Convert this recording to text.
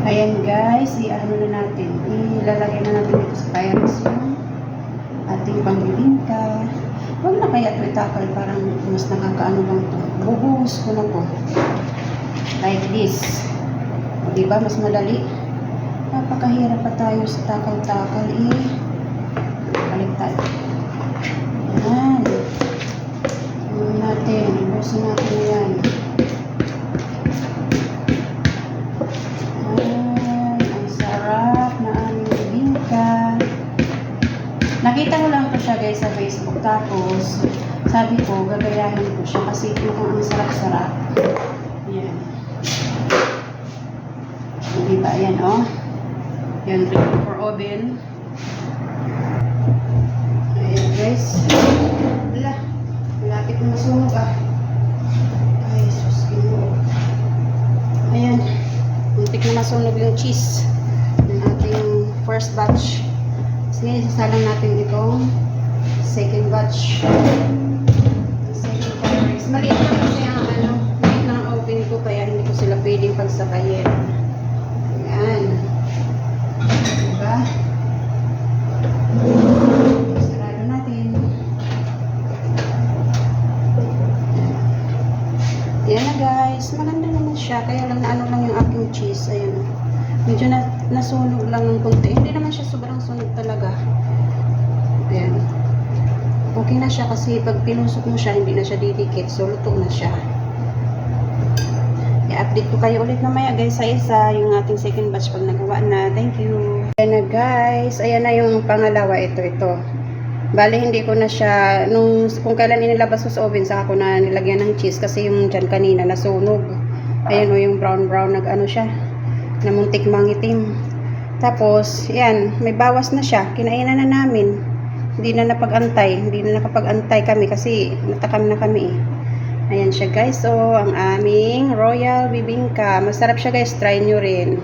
Ayan guys, i-ano na natin. Ilalagay na natin dito sa Pyrex yung ating pangbibingka. Huwag na kaya ito itakal, parang mas nakakaano lang ito. Bubuhos ko na po. Like this. O diba, mas madali. Napakahirap pa tayo sa takal-takal. Baliktad. Ayan. Ayan natin. Ibusin natin yan. Nakita ko lang po siya guys sa Facebook, tapos sabi ko gagayahin ko siya kasi mukhang ang sarap-sarap. Ayan. Diba? Ayan o. Ayan, ready for oven. Ayan guys. Wala. Malapit na masunog ah. Ay, sus. Ayan. Muntik na masunog yung cheese. Yung ating first batch. Sige, isasalang natin itong second batch. Second batch. Maliit lang kasi ang maliit lang ang oven ko, kaya hindi ko sila pwedeng pagsakayin. Ayan. Diba? Sarado natin. Ayan na guys. Maganda naman siya, kaya lang na ano lang yung aking cheese. Ayan. Medyo nasunog lang ng konti. Hindi naman siya sobrang sunog talaga. Ayan. Okay na siya kasi pag pinusok mo siya, hindi na siya didikit. So, luto na siya. I-update ko kayo ulit mamaya guys sa isa yung ating second batch pag nagawa na. Thank you. Ayan na guys. Ayan na yung pangalawa. Ito. Bale, hindi ko na siya, kung kailan inilabas ko sa oven, saka ko na nilagyan ng cheese kasi yung dyan kanina nasunog. Ayan o, yung brown nag-ano siya. Na muntik mangitim. Tapos, yan, may bawas na siya. Kinainan na namin. Hindi na nakapag-antay kami kasi natakam na kami eh. Ayan siya guys. So, ang aming Royal Bibingka. Masarap siya guys. Try nyo rin.